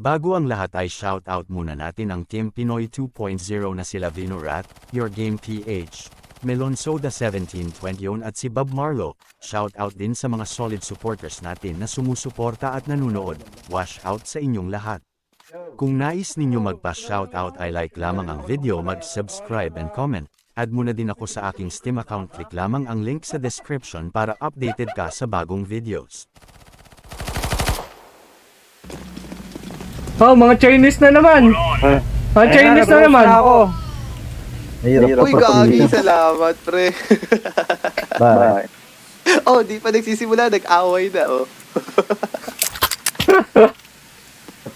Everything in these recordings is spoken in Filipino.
Bago ang lahat ay shoutout muna natin ang Team Pinoy 2.0 na sila Vinorat, Your Game PH, Melon Soda 1721 at si Bob Marlo. Shoutout din sa mga solid supporters natin na sumusuporta at nanunood. Wash out sa inyong lahat. Kung nais ninyo magpa-shoutout ay like lamang ang video, mag-subscribe and comment. Add mo na din ako sa aking Steam account, click lamang ang link sa description para updated ka sa bagong videos. Oh, mga Chinese na naman. Mga Chinese na naman. Uy, gagi, salamat, pre. Bye. Oh, di pa nagsisimula, nag-away na, oh.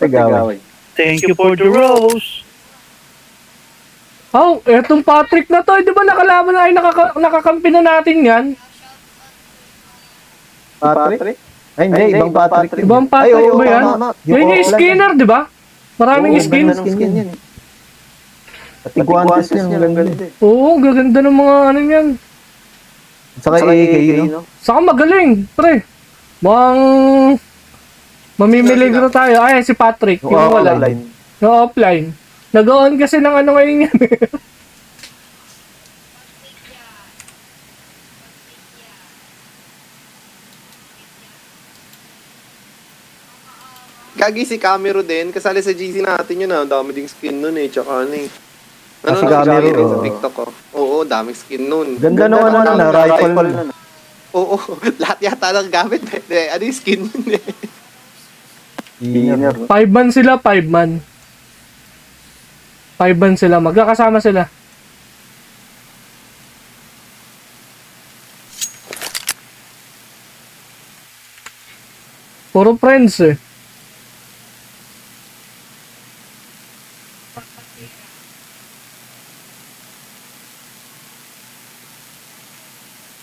Tagaway. Thank you for the rose. Oh, etong Patrick na to, di ba nakalaban na ay nakakampi na natin yan? Patrick? Ay, hindi, ibang Patrick. Ibang Patrick ba yan? Yung Skinner, di ba? Maraming skin. yan. At iguantes niya, ang ganda. Oo, gaganda ng mga ano yan. Saka AK, no? Saka magaling, pre. Mukhang mamimiligro tayo. Ay, si Patrick. Yung wala. Yung offline. Nag-on kasi ng ano ngayon yan. Gagi si Camero din, kasali sa GC natin yun, ah. Dami ding skin nun, eh. Tsaka ano, eh. Si Camero, rin sa TikTok, oh. Oo, daming skin nun. Ganda naman na, rifle na. Oo, lahat yata ng gamit, eh. Ano yung skin nun, eh. Inner. 5 man sila, 5 man. 5 man sila, magkakasama sila. Puro friends eh.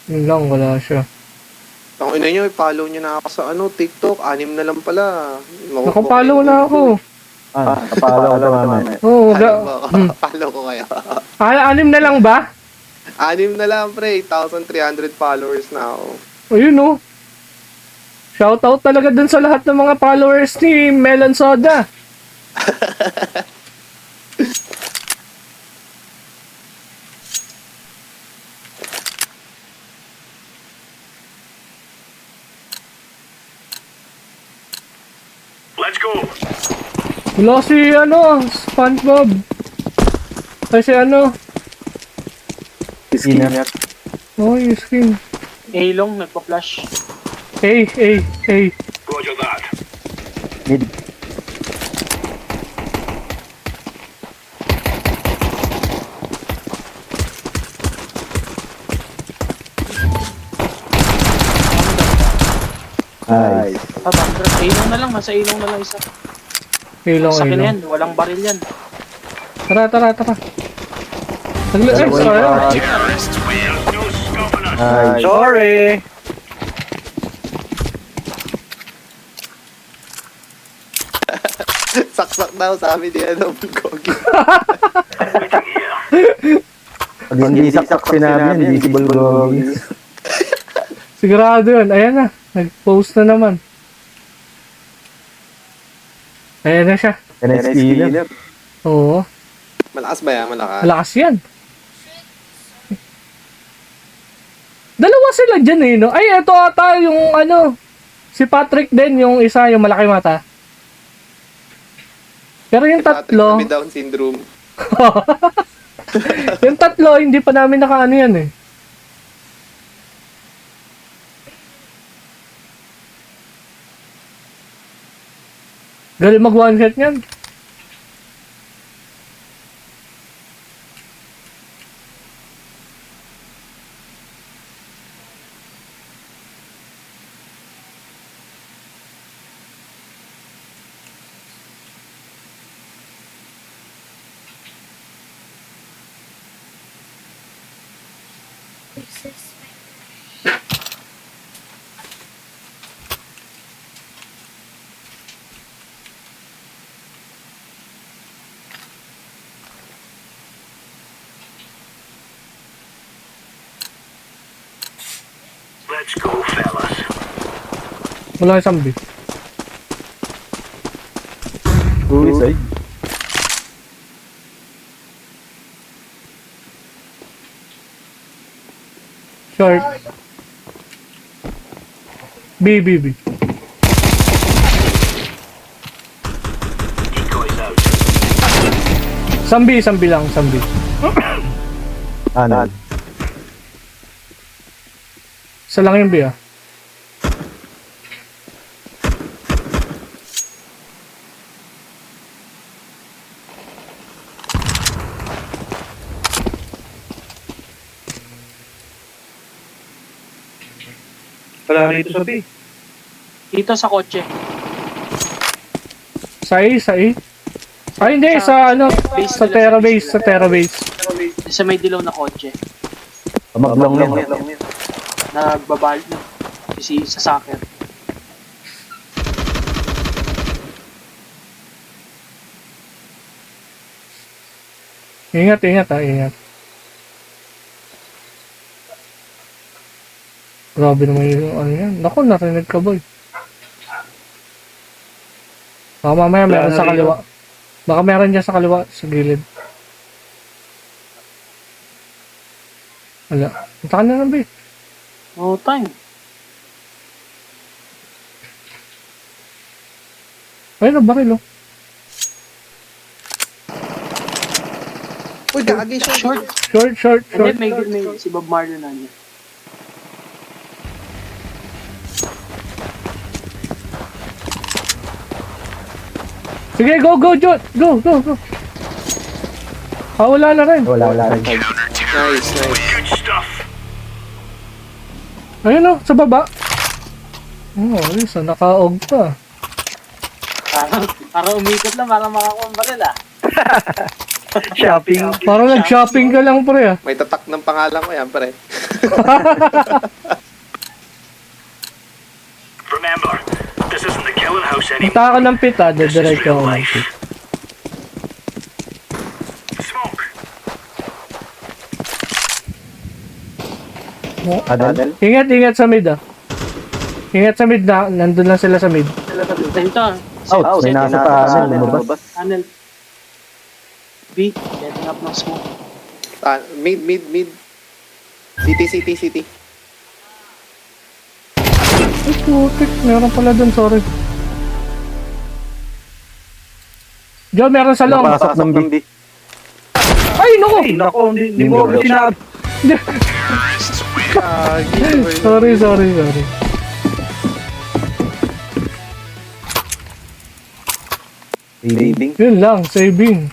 Yun lang, wala siya. Ang ina nyo, i-follow nyo na ako sa ano, TikTok. 6 na lang pala. Nakapollow na ako. Kapalo ko naman. Oo, Follow ko kayo. Ay, 6 na lang ba? 6 na lang, pre. 8,300 followers na ako. Ayun oh. Shoutout talaga dun sa lahat ng mga followers ni Melon Soda. Let's go. Wala si ano, SpongeBob. Ay si ano. Inner. Oh, yung skin. Ilong, nagpa-flash. Hey. Roger that. Mid. Nice. Ilong na lang, nasa ilong na lang isa. Ilong. Sa akin yan, walang baril yan. Tara. Ay, sorry. Nice. Sorry. Saksak daw sa amin ni ano, Bulgogi. Pag hindi saksak sinabi yan, visible goggles. Sigurado yun. Ayan na. Nag-post na naman. Ayan na siya. NS killer. Oo. Malakas ba yan? Malakas. Malakas yan. Dalawa sila dyan eh, no? Ay, eto ata yung ano. Si Patrick din, yung isa, yung malaki mata. Pero yung tatlo, May Down syndrome. yung tatlo, hindi pa namin nakaano yan eh. Galing mag one shot yan. Let's go, fellas. Wala isang B. Suicide. Short. B, B, B. Decoys out. Sambi lang, sambi. Ano? Isa lang yung B ah. Wala rito sa B. Dito sa kotse. Sa A, sa A. Ay hindi, sa ano, sa Terra Base, sa Terra Base. Sa may dilaw na kotse. Maglang yan. Nagbabal na. Sa soccer. Ingat, ingat ah, ingat. Grabe naman yung ano yan. Naku, narinig ka boy. Baka mamaya meron sa kaliwa. Baka meron dyan sa kaliwa, sa gilid. Wala. Punta ka na lang, babe. No time. Ayun, ang baril, oh. Uy, gagi siya. Short. Short. Hindi, may si Bob Marley na niya. Sige, go, Jot! Go! Ah, wala na rin. Wala. Nice. Ayun, oh, sa baba. Oh, ayos, naka-og pa. Para umikot lang, para makakuha ang baril ah. Shopping. Parang nag-shopping ka lang, pre, ah. May tatak ng pangalan ko yan, pre. Remember, this isn't the killing house anymore. Punta ka ng pit, ah. Didiretso ako ng pit. Smoke. Adel? Ingat sa mid, ah. Ingat sa mid na. Nandun lang sila sa mid. Ito. Out. May nasa tahanan. Lumabas. Tunnel. B. Getting up ng smoke. Mid. City. Ay, putik. Meron pala dun, sorry. Joe, meron sa long. Napasok ng B. Ay, naku! Ay, nako, hindi mo ako sinabi. Sorry. Leading. Yun lang, saving.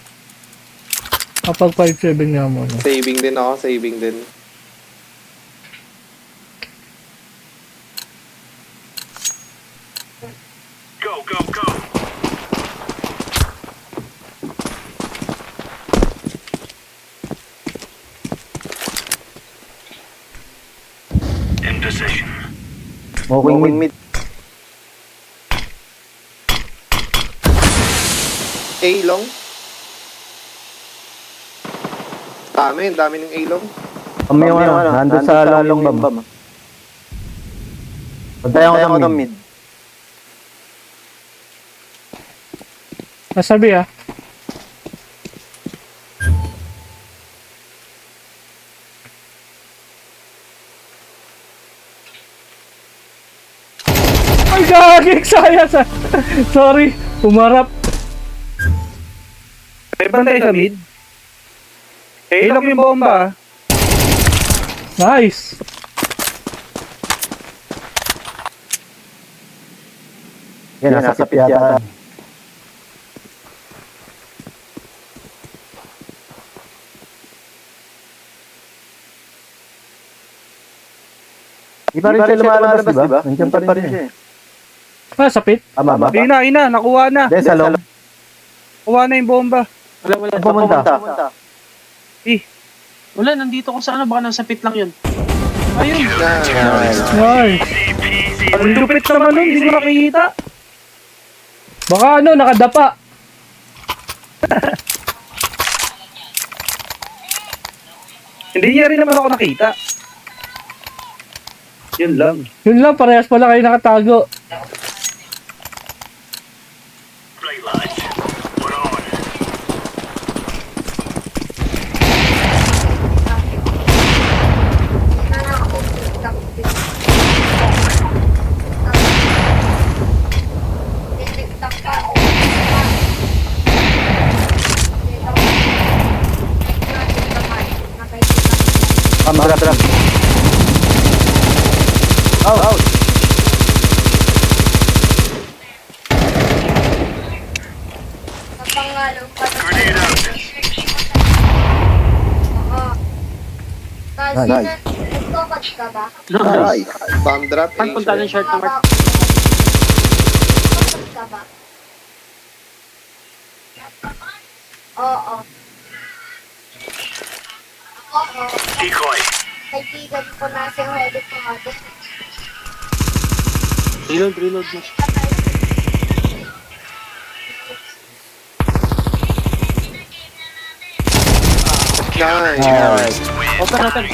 Kapag 5-7 nga mo. No? Saving din ako, saving din. Go. In position. Smoking mid. A long. Dami ng A long. Kami yung ano, nandun sa long yung bam. Pantayan ko ng mid. Nasabi ah. Ay, gagig! Sayang! Sorry, umarap. May bantay sa mid. Ilok yung bomba. Nice! Yan, nasa pit yata. Di pa rin siya lumalabas, di ba? Nandiyan pa rin siya. Ah, sapit? Tama ba? Ina, nakuha na. Des, salong. Nakuha na yung bomba. Wala. Pumunta. Wala, nandito ko sa ano, baka nasa pit lang yun. Ayun. Nice! Ang lupit naman nun, hindi ko nakikita. Baka ano, nakadapa. Hindi niya rin naman ako nakita. Yun lang. Yun lang, parehas pala kayo nakatago. Right, lads. Drop. Out. Napangalan pa na. Oo. Kasi Nice. nagkopad ka ba? Nice. Bomb drop. Saan punta ng short number? Nagkopad ka ba? Oo. Oo. Kaibigan ko na si Holy Father. Reload mo. Nice. Open.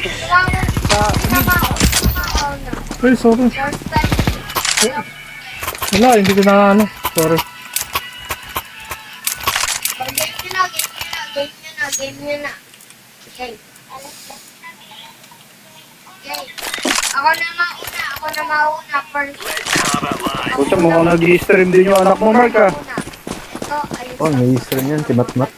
Ay, sorry. First time. Wala, hindi ko na ano. Sorry. Game nyo na. Okay. Okay. Ako na mauna. First. Puta, mukhang nag-i-stream din yung anak mo, Mark, ah. Ito, ayun. Oh, may Easter yan. Si Matmat.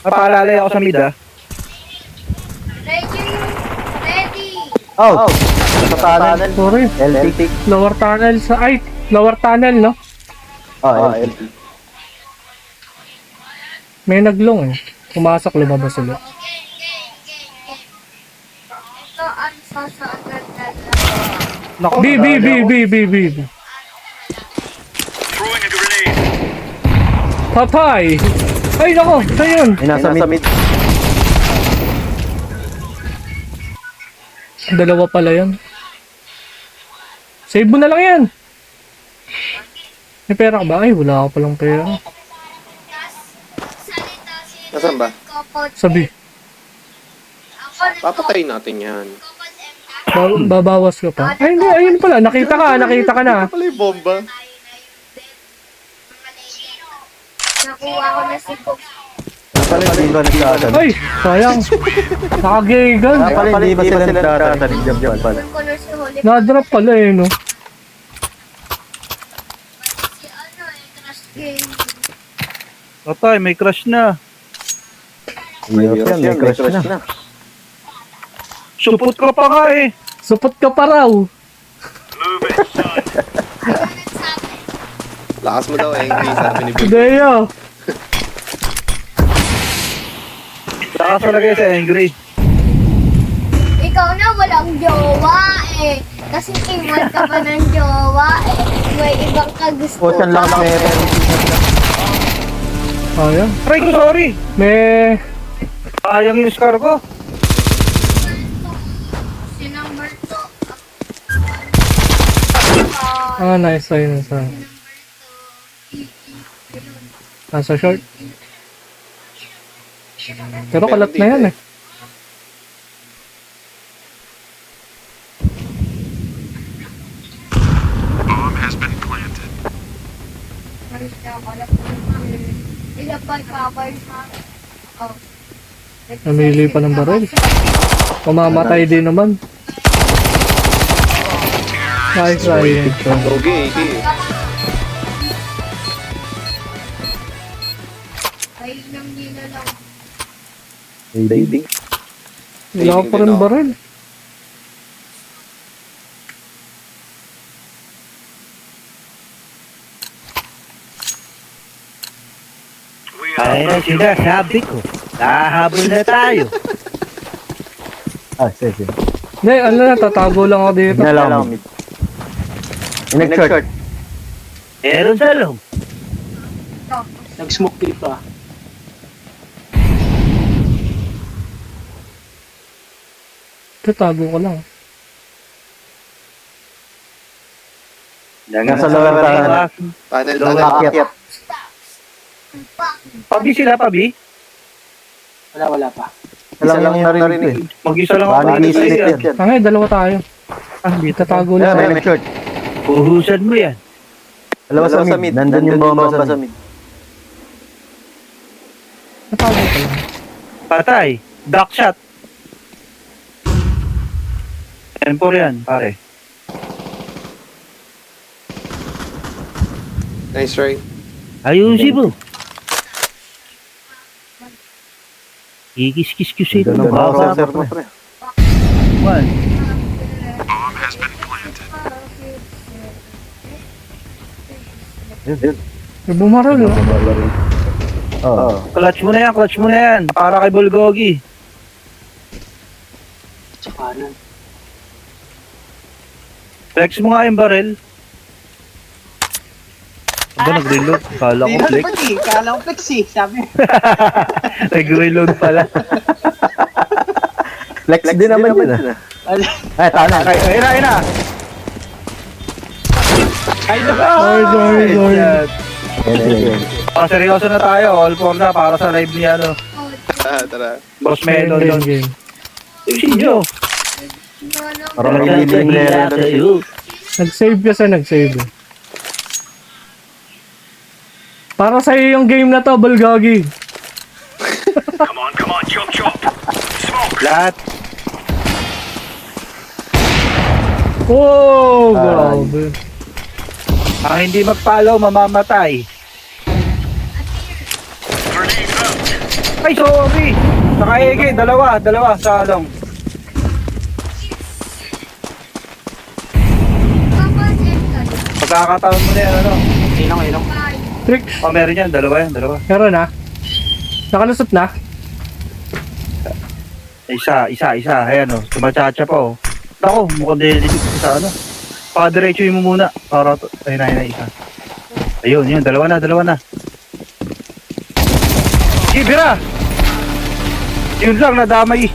Napaalala ako sa mid, ah. Ready. Out. Sa tunnel. Sorry. LT. Lower tunnel sa... Ay! Lower tunnel, no? Oh, LT. May naglong eh. Pumasok, lumabas ulit. Ito ang sasagad na Naku, B. Patay! Ay, nako! Saan yun? Ay, nasa mid. Dalawa pala yan. Save mo na lang yan. May pera ka ba? Ay, wala ka palang pera. Nasaan ba? Sabi, Papatayin natin yan. babawas ka pa. Ay, hindi. Ayun pala. Nakita ka na. Pala yung bomba. Nakuha ko na si Cook. Pala hindi ba nagtatanim? Ay, sayang. Nakagigan. Pala hindi ba sila nagtatanim? Diyan pala. Nakuha ko na si Holy Na-drop pala eh, no? Si Crush Game. Patay, may crush na. Hirap yan, may crush na. Supot ka pa nga, eh. Supot ka pa raw. Lakas mo daw, angry. Sabi ni Bill. Deo. Lakas talaga sa angry. Ikaw na walang jowa eh. Kasi iwan ka pa ng jowa eh. May ibang kagusto O, saan lang meron? Ayan. Aray ko, sorry. May... Sayang yung scar ko. Si number 2. Ah, nice. Ayun, nasa... Nasa short. Pero kalat na yan eh. Ilapay pa ako sa... Oh. Namili pa ng baril. Mamamatay din naman. Nice try. Okay. Ay, nang nilalang. Baby. Wala ko pa rin baril. Ay, sila, sabi ko. Nahabol na tayo. Ah, sige. Hindi, ano na, tatago lang ako dito. Tignan lang ako mid. Yung nag-short. Meron sa loob. Nag-smoke dito ah. Tatago ko lang. Nasa lower tunnel. Panel Lower na. akyat. Pabi sila, pabi. Wala pa. Isa lang yung narinig ko eh. Mag-isa lang Baka ako. nag-i-split yan. Tangay, dalawa tayo. Ah, dito. Tatago Ayan, lang. may nag-short. Uhusan mo yan. Dalawa sa mid. Nandun yung bomba sa mid. Tatago ko lang. Patay. Duck shot. M4 yan, pare. Nice try. Ayusin mo. Ikis-kis-kis ito Doon ng ang baba. sir mo, pre. Man. May bumarol, oh. Oo. Clutch mo na yan. Para kay Bulgogi. Sa kanan. Flex mo nga yung barrel. Ba, nag-reload? Kala ko flex. Kala ko flex eh. Sabi. Nag-reload pala. Flex din naman yun. Ay, tana. Ayun na. Ay, Sorry. Yan. Seryoso na tayo. All for na para sa live niya, ano. Tara. Boss Melon yun. Game. Si Joe. Parang nililing na yan. Nag-save nag-save. Para sa'yo yung game na to, Bulgogi. Lahat. Oh, grabe. Ang hindi mag-follow, mamamatay. Ay, sorry! Naka-EG, dalawa sa along. Pagkakataon mo na yan, ano? Inong. Tricks. Oh, meron yan, dalawa. Meron na. Nakalusot na. Isa. Ayan, oh. Tumachacha pa, oh. Ako, mukhang delicate sa ano. Padiretso mo muna. Para to. Ayun na, isa. Ayun, dalawa na. Kibira! Yun lang, nadamay.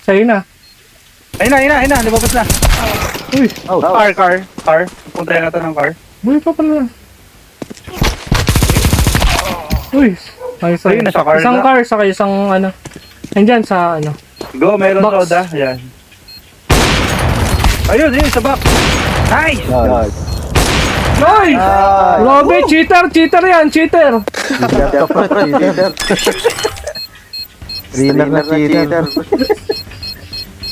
Sa'yo na. Ayun na, lumabas na. Uy, Car. Puntayan natin ng car. buhay pa pala. Uy, ayos. Ayun, nasa car Isang na. car, saka isang ano. Nandyan sa ano. Go, meron Box. soda. Ayan. Ayun, sa back. Nice! Nice. Nice! Grabe, cheater yan, cheater. Cheater ka, pre. Cheater. Streamer na cheater.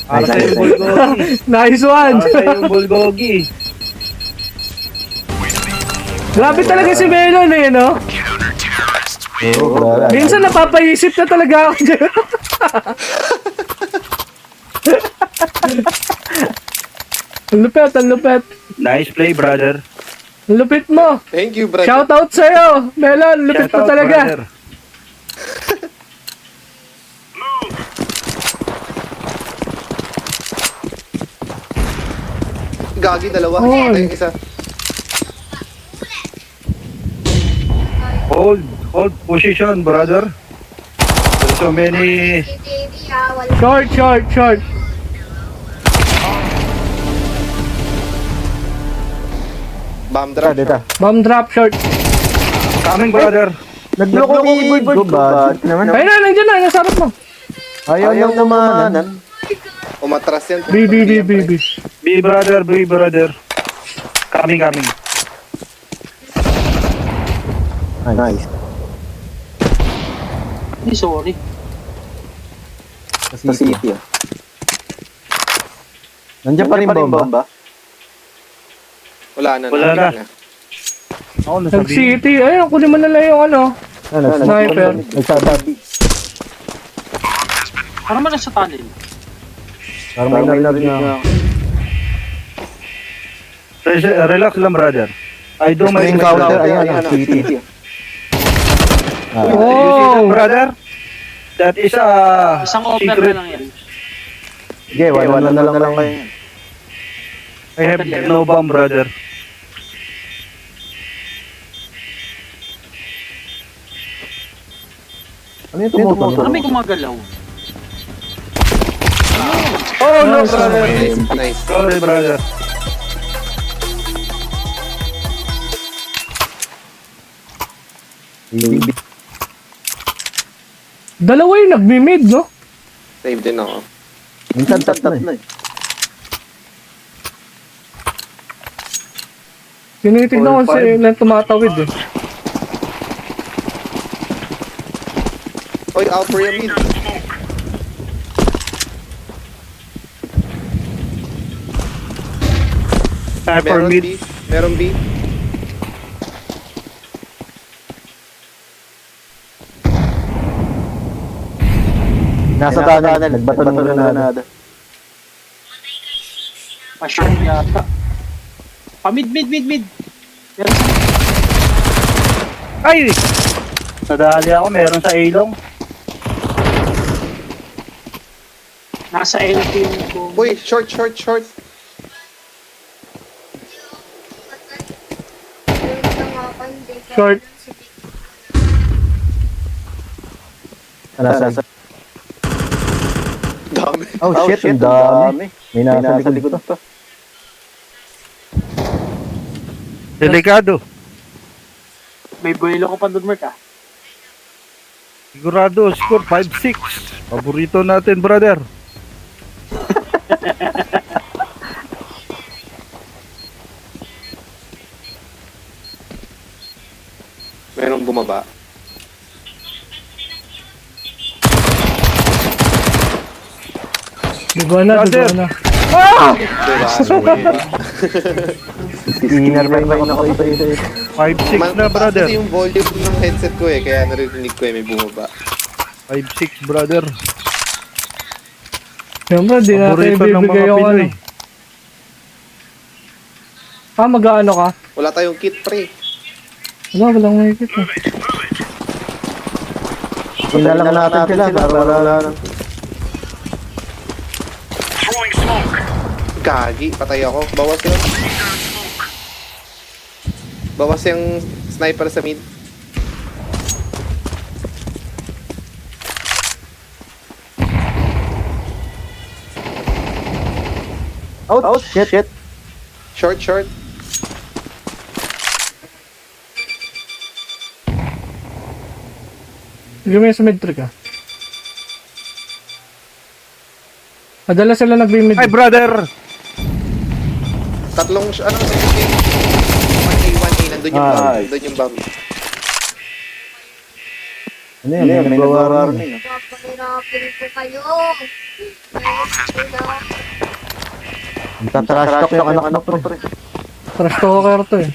Para sa yung Bulgogi. Nice one. Para sa yung Bulgogi. Grabe talaga si Melon eh, no? Oo, grabe. Minsan napapaisip na talaga ako dyan. Ang lupet. Nice play, brother. Ang lupit mo. Thank you, brother. Shout out sa'yo. Melon, lupit mo Shout out, talaga. brother. Gagi, dalawa. Oy. Ay, isa. Hold position, brother. There's so many. Short. Bomb drop. Dito. Bomb drop short. Coming, brother. Nagloko keyboard ko ba? Naman. Ayun na, nandiyan na, nasa harap mo. Ayaw nang namanan. Umatras yan. B. B, brother. Coming. Nice. Ay, sorry. Sa city. Nandiyan pa rin bomba? Wala na. Ako nasabi. Nag-city. Ayun, kunin mo na lang yung ano. Sniper. Nagsasabi. Parang man nasa tunnel. Parang may narinig na. Relax lang, brother. I do my Encounter, ayan, city. You see that, Oh! brother? That is a Isang offer secret. na lang yan. Okay, wala na lang kayo. I have no bomb, brother. Ano yung tumutulong? Ano may gumagalaw? Oh, no, brother. Nice. Sorry, brother. Dalawa yung nagmi-mid, no? Save din ako. Minsan tatap na eh. Tinitignan ko si ilan tumatawid eh. Oy, out for your mid. Hyper Meron mid. B. Meron B. Nasa tunnel, nagbato ng granada. Pa-short yata. Mid. Meron sa... Ay! Nadali ako, meron sa ilong. Nasa LP yung kung... Uy, short. Short. Nasa. Dami. Oh shit, ang dami. May nasa likod pa. Delikado. May buwelo ko pa doon, Mark, ah. Sigurado, score 5-6. Paborito natin, brother. Merong bumaba. Dugo na. Diba? Inner pa yung ako ito. 5-6 na, brother. Kasi yung volume ng headset ko kaya narinig ko may bumaba. 5-6, brother. Siyempre, di natin Paborito ng ibibigay mga yung ano. Pinoy. Mag-ano ka? Wala tayong kit, pre. Walang makikita. Ilalang natin sila para wala lang. Gagi, patay ako. Bawas yung sniper sa mid. Oh shit. Short. Hindi mo yung symmetric ah. Madala sila nag-mid. Ay, brother! Tatlong, ano, second game. 1A, nandun yung bomb. Ay. Nandun yung bomb. Ano yan, may nagwa-warning. Papahirapin ko kayo. Tatrash talk yung anak-anak pre. Trash talker to eh.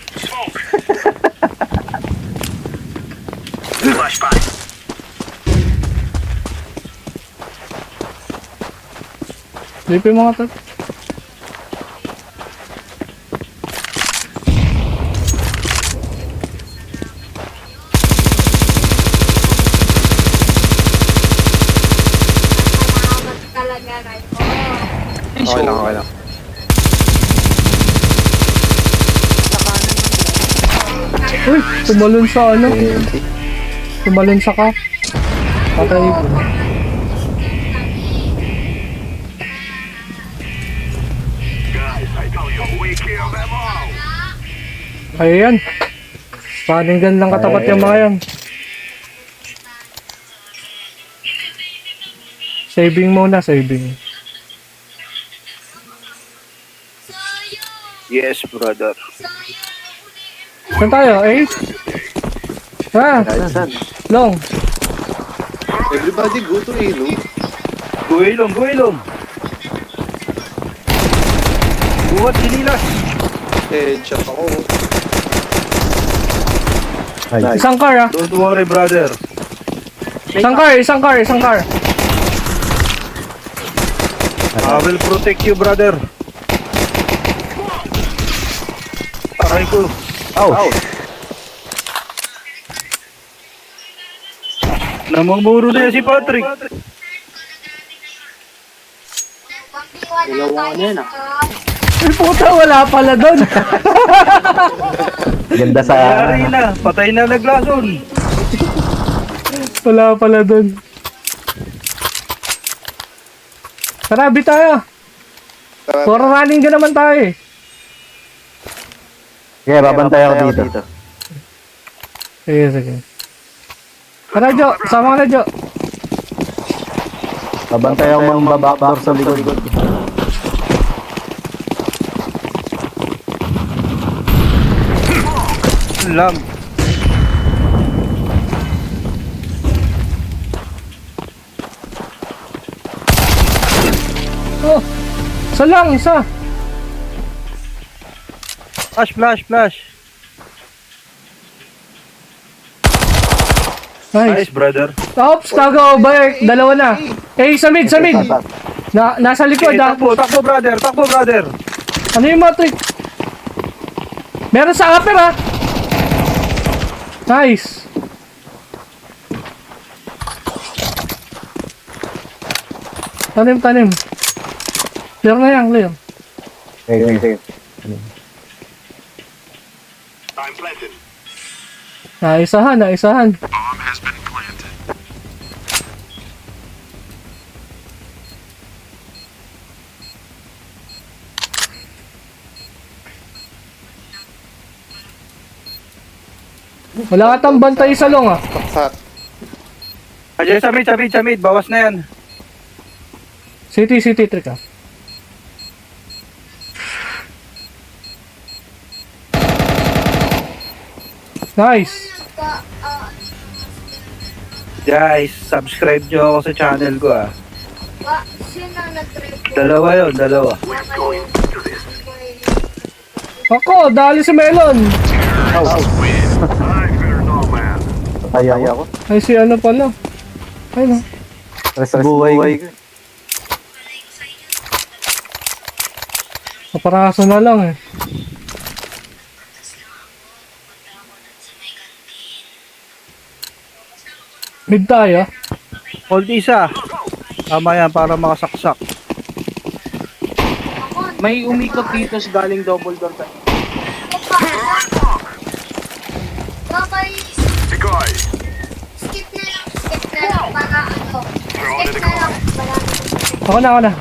Lipi mga tap. Salamat talaga kayo. Okay lang. Uy, tumalon sa ano? Tumalon sa ka. Patay ko. Ayan. Running gun lang katapat yung mga yan. Saving muna, saving. Yes, brother. Saan tayo? Ha? Long. Everybody go to A, no? Guilong. Buhat sinilas. Shot ako. Isang car ah. Don't worry, brother. Isang car. I will protect you, brother. Aray ko. Namamuro na yan si Patrick. Dalawa ano yan, ah. Ay puta, wala pala doon. Ganda sa... Nangyari na. Patay na naglason. Wala pala doon. Karabi tayo. Puro running ka naman tayo eh. Kaya babantay ako dito. Sige. Tara Jo, sama ka na Jo. Babantay ako mga backdoor sa likod. Lam. Oh, isa. Flash. Nice, brother. Ops, tago, Bayek. Dalawa na. Eh, sa mid, sa mid. Nasa likod, Okay, ah. takbo, brother. Takbo, brother. Ano yung matrix? Meron sa upper, ah. Nice. Tanim, tanim. Clear na yan, clear. Sige. Naisahan, naisahan. Wala katang bantay sa long, ah. Sat. Ayan, sa mid. Bawas na yan. City trick, ah. Nice. Guys, subscribe nyo ako sa channel ko, ah. Sino nag-trip? Dalawa yun, dalawa. Ako, dali si Melon. Kaya ako. Ay, si ano pala. Ay, no. Stress buhay ko. Kaparaso na lang, eh. Mid tayo. Hold isa. Tama yan, para makasaksak. May umikot dito sa galing double door tayo. Babay. Skip na lang para ano. Skip na lang. Ako na.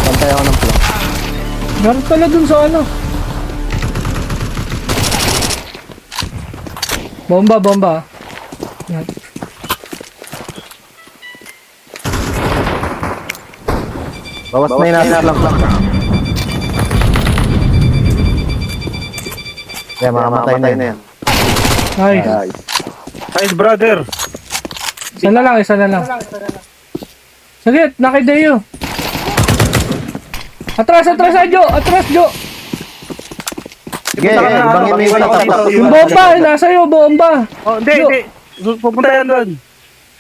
Pantay ako ng plot. Meron pala dun sa ano. Bomba. Yan. Bawas na yung nasa lang. Kaya makamatay na yan. Nice. Nice, brother. Isa na lang. Sagit, nakidayo. Atras, Jo. Sige, ibangin mo yung tapos. Yung bomba, nasa iyo, bomba. Oh, hindi. Pupunta yan doon.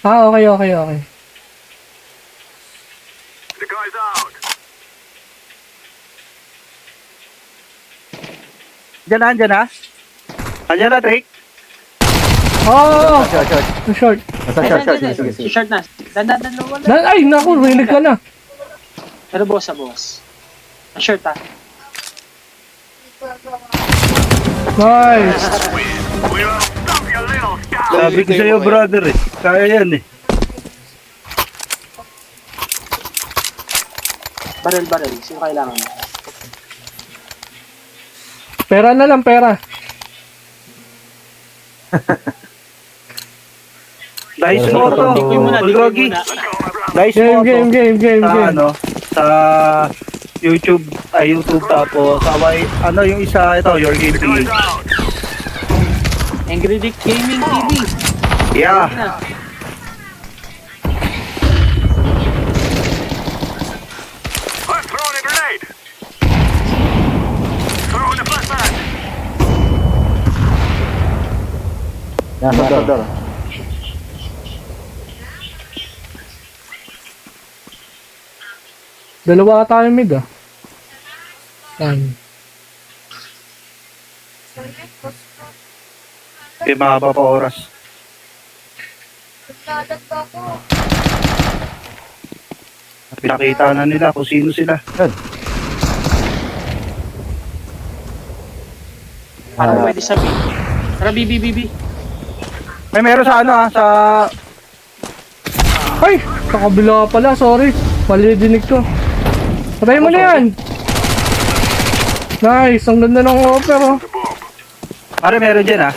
Ah, okay. Diyan na. Andiyan na, Trick. Oh, Short. short. Nasa short. Sige. Short na. Dandan wala. Ay, naku, rinig ka na. Pero boss. Short ah. Nice. Sabi ko sa'yo, brother, eh. Kaya yan, eh. Barrel. Sino kailangan? Pera na lang, pera. Dice mo to. Dikoy muna. Bulgogi. Dice mo to. Game. Sa ano, sa YouTube tapos sa yung isa ito, Your Game PH. Angry Dick Gaming TV. Yeah. Na. Nasa door. Dalawa tayo mid, ah. Yan. Okay, mahaba pa oras. Naglalag ako. Pinakita na nila kung sino sila. Parang pwede sa B. Tara, B. May meron sa ano sa Ay, sa kabila pala, sorry. Mali dinig ko. Patay mo na yan. Nice, ang ganda ng offer, oh. pare meron dyan, ah.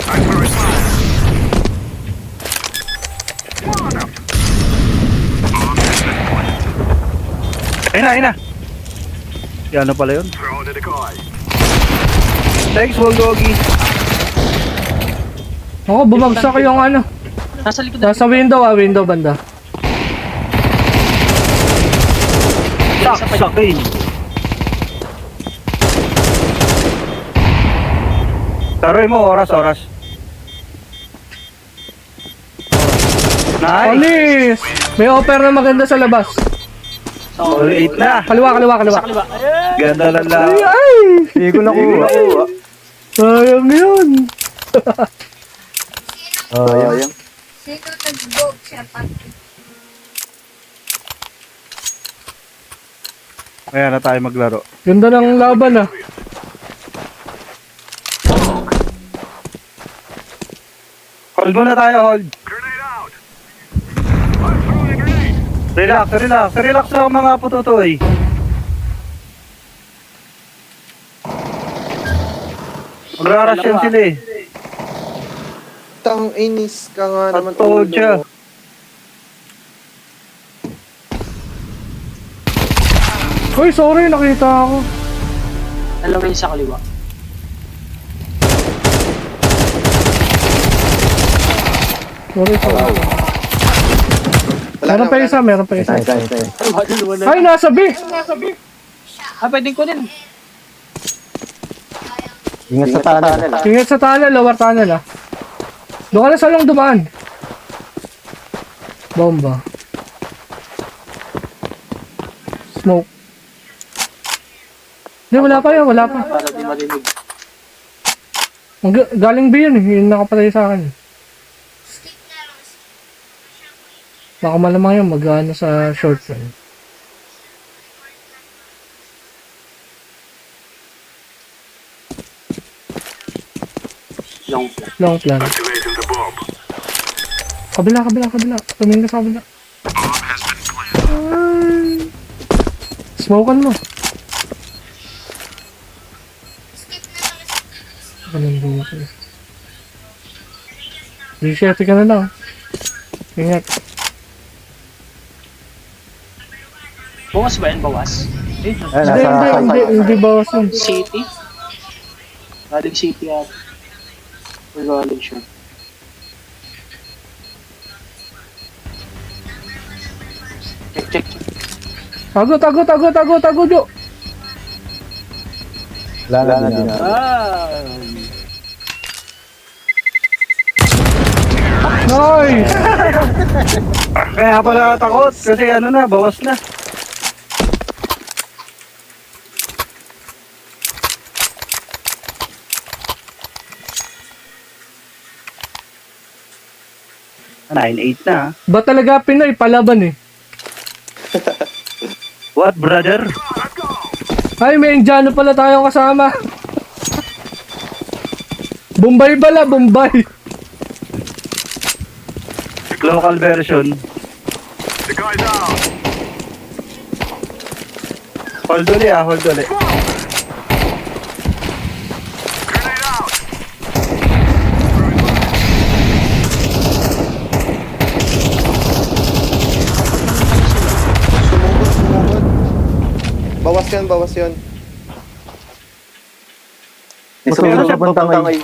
Ayun na. Yan na pala yun. Thanks, Bulgogi. Ako, bumagsak yung ano. Nasa likod na. Nasa window banda. Saksakin. Taroy mo, oras. Nice! Alis! May offer na maganda sa labas. All 8 na. Kaliwa. Sa kaliwa. Ayan! Ganda lang lang. Ay! Hindi ko nakuha. Sayang yun. Sayang. Sino nag-book siya, Patrick? Kaya na tayo maglaro. Ganda ng laban ah. Hold muna tayo, hold. Relax lang mga pututoy. Magraras yan sila eh. Tang inis ka nga naman. Told siya. Uy, sorry, nakita ako. Dalawa yung sa kaliwa. Sorry. Wala Meron pa isa. Nice. Dalawa na. Ay, nasa B! Pwedeng kunin. Ingat sa tunnel. Ingat sa tunnel, lower tunnel ah. Doon ka na sa long dumaan. Bomba. Smoke. Hindi, wala pa. Para di marinig. Galing B yun eh, yung nakapatay sa akin. Baka malamang yun, mag-ano sa short run. Long plan. Kabila. Tumingin ka sa kabila. Ay. Smokean mo. Ganun din ako. Reset ka na lang. Ingat. Bawas ba yan? Bawas? Eh, Hindi bawas yun. City? Galing City at or galing siya. Check. Tago, Jo. Wala na din. Nice! Kaya pala takot kasi ano na, bawas na. Ah, 9-8 na. Ba talaga Pinoy, palaban eh. What, brother? Ay, may Indiano pala tayong kasama. Bombay bala, Bombay. Local version. Hold ulit. Sumugod. Bawas yun. Masusunod sa puntang ay.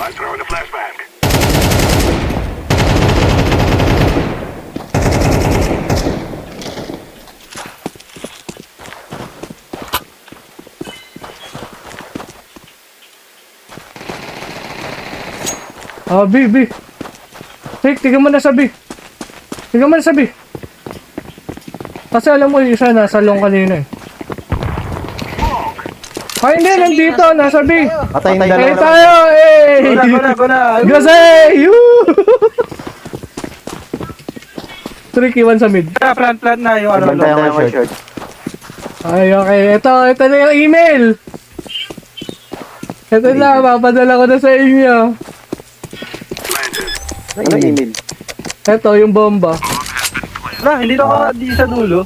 B. Tignan mo na sa B. Kasi alam mo yung isa nasa long kanina eh. Ay hindi, nandito, nasa B. Patay yung Hey dalawa. tayo, eh! Guna. Gase! Tricky one sa mid. Plant na yung ano. Bantay ang short. Ay, okay. Ito na yung email. Ito na, papadala ko na sa inyo. Ano email? Ito, yung bomba. Hindi na di sa dulo.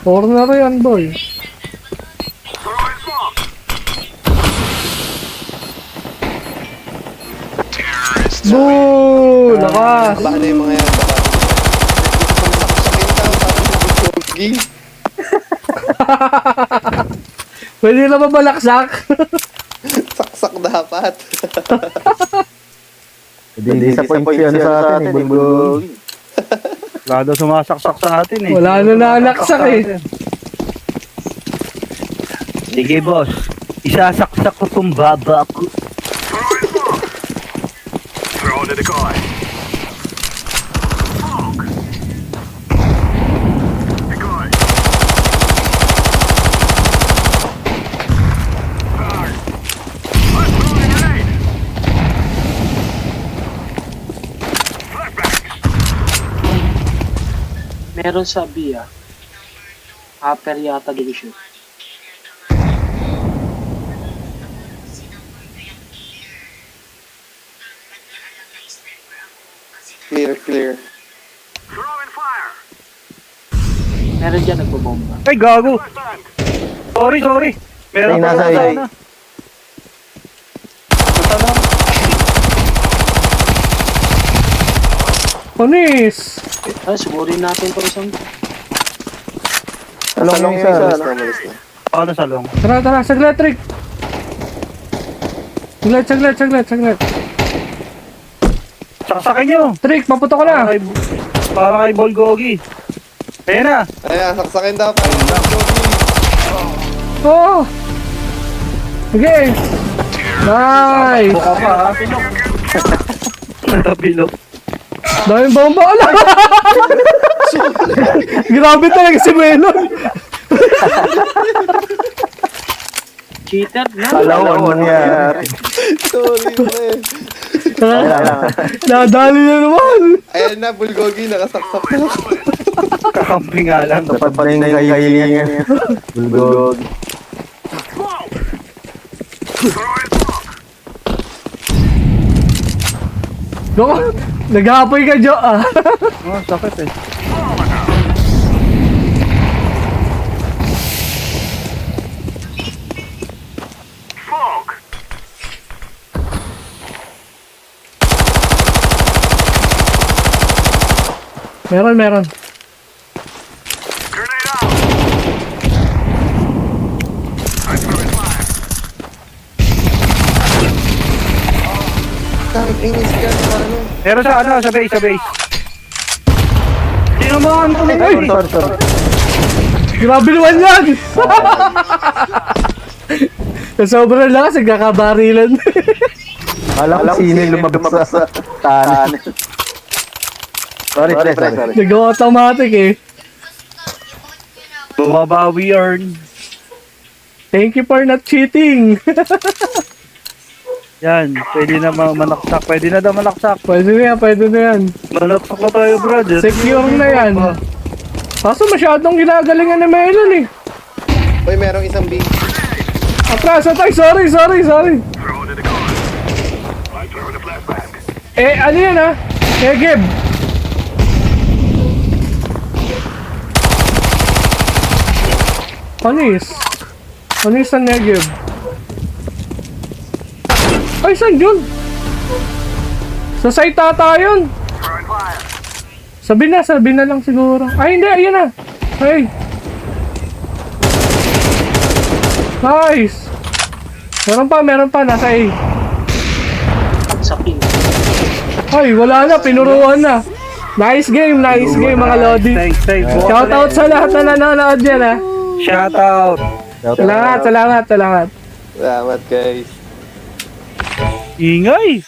4 na rin, boy. Boo! Lakas! Baka na yung mga yan. Jogging. Pwede na ba balaksak? Saksak dapat. Hindi sa point yan sa atin, bulbul. Wala daw sumasaksak sa atin eh. Wala na nanaksak eh. Sige boss, isasaksak ko tong baba ko. Meron sa B ah. Upper yata division. Clear, clear. Meron dyan nagbobomba. Ay, gago! Sorry. Meron Ay, pa nasa sa A. sana. Sa sana. Panis! Ah, sigurin natin ito isang... Talong yung isa. Malis na, malis na. Ako na sa long. Tara, saglit, Rick! Saglit. Saksakin nyo! Trick, paputo ko na! Para kay Bolgogi. Ayan na! Ayan, saksakin dapat. Oh! Okay! Nice! Buka pa ha. Natapilok. Daming bomba! Ala! Grabe talaga si Melon! Cheater na. Alaw, ano nangyari? Sorry, pre. Nadali na naman! Ayan na, Bulgogi, nakasaksak na ako. Kakamping nga lang. Tapad na yung kahilingan niya. Bulgog. Doko! Nag-aapoy ka, Jo! Ah. Oh, sakit eh. Meron. Kahit inis ka, ano. Pero sa ano, sa base. Sino mo ang tuloy? Sorry. Grabe naman yan! Sobrang lakas, nagkakabarilan. Alam ko sino yung lumabas sa tahanan. Sorry. Nag-automatic eh. Bumabawi earn. Thank you for not cheating. Yan, pwede na manaksak. Pwede na daw manaksak. Pwede na yan. Manaksak na tayo, brother. Secure na yan. Kaso masyadong ginagalingan ni Melon eh. Uy, merong isang B. Atras. Sorry. Ano yan ah? Geb. Panis ang Negev. Ay, saan yun? Sa site ata yun. Sabi na lang siguro. Ay, hindi, ayun na. Hey. Nice. Meron pa, nasa A. Sa ping. Ay, wala na, pinuruan na. Nice game mga Lodi. Thanks. Shoutout sa lahat na nanonood dyan ha. Shoutout. Salamat. Salamat, guys. Ingay.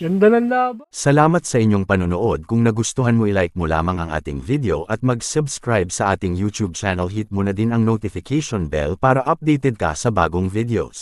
Ganda ng laban. Salamat sa inyong panonood. Kung nagustuhan mo, i-like mo lamang ang ating video at mag-subscribe sa ating YouTube channel. Hit mo na din ang notification bell para updated ka sa bagong videos.